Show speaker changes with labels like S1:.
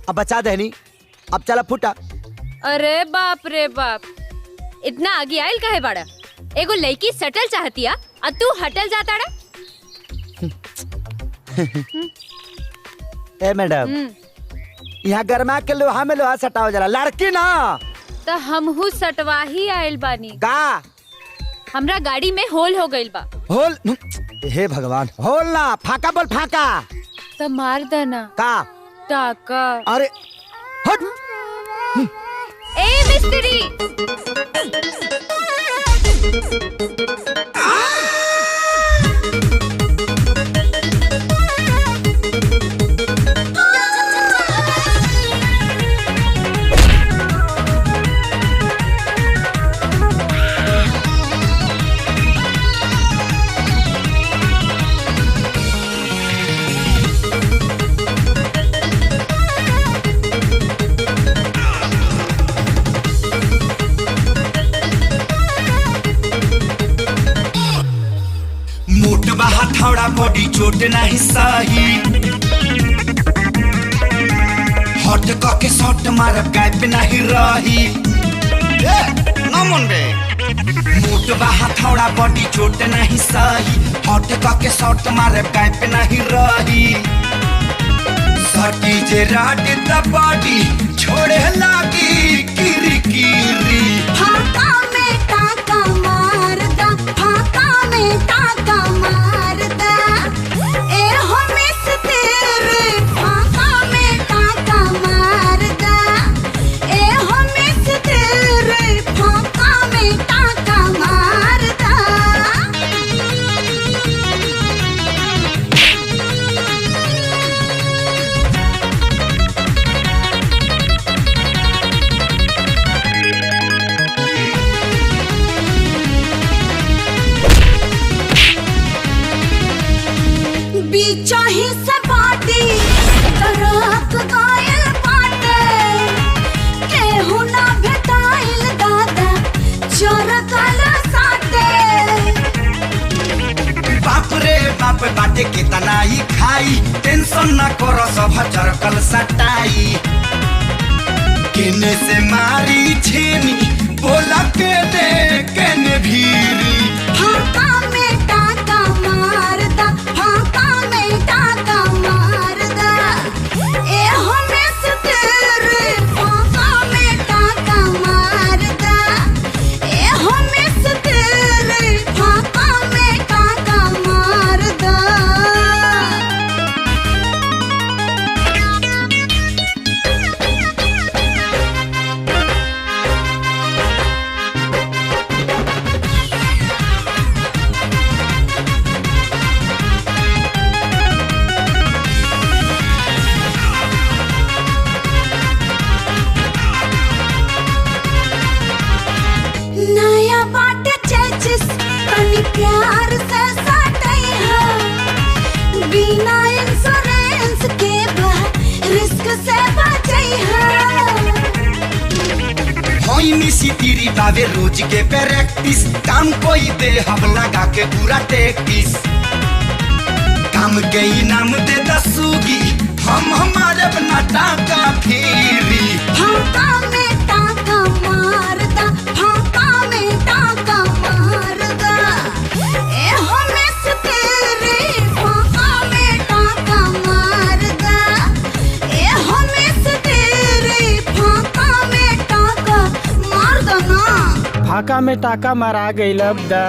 S1: अब बचा देनी, अब चला फुटा।
S2: अरे बाप रे बाप, इतना आगे आयल काहे बाड़ा? एगो लड़की सटल चाहतिया और तू हटल जाता रा?
S1: ए मैडम, यहाँ गरमा के लोहा में लोहा सटाओ जरा, लड़की ना
S2: तो हमहू सटवा ही आयल बानी
S1: का।
S2: हमरा गाड़ी में होल हो गइल बा।
S1: होल? हे भगवान, होल ना, फाका बोल, फाका।
S2: तो मार देना
S1: का
S2: टाका।
S1: अरे हट।
S2: ए मिस्त्री,
S3: हथौड़ा बॉडी चोट नहीं सही, हट के शॉट मारब गैप नहीं रही। मोटबा हथौड़ा बॉडी चोट नहीं सही, हट के शॉट मारब गैप नहीं रही। सटी जे राड द बॉडी छोड़े लागी किरी किरी।
S4: फाका में टाका मार दा, फाका में टाका मार दा। ए हो मिस तेरे, फाका में टाका मार दा। ए हो मिस तेरे, फाका में टाका मार दा। बीचा ही से बाटी तरक गायल बाटे, केहू ना भेटाइल दादा चोर काला साटे।
S3: बाप रे बाप बाटे कितना ही खाई, टेंशन ना करो सब चरकल सटाई। केने से मारी छेनी बोला के दे केने भीरी।
S4: फाका में टाका मार दा, फाका में टाका मार दा। ए हो मिस तेरे, फाका में टाका मार दा। ए हो मिस तेरे, फाका में टाका मार दा। नया बाट चेचिस तनी प्यार से सटई है, बिना इंश्योरेंस के बा रिस्क से बचई है।
S3: होई मिसी तेरी बावे रोज के प्रैक्टिस, काम कोई दे हम लगा के पूरा टेक्टिस। काम के इनाम दे दसूगी हम हमारे अपना टाका फेरी।
S4: फाका में टाका मार दा, फाका में टाका मार दा। ए हो मिस तेरे, फाका में टाका मार दा। ए हो मिस तेरे, फाका में टाका मार दा ना।
S5: फाका में टाका मारा गई अब दा।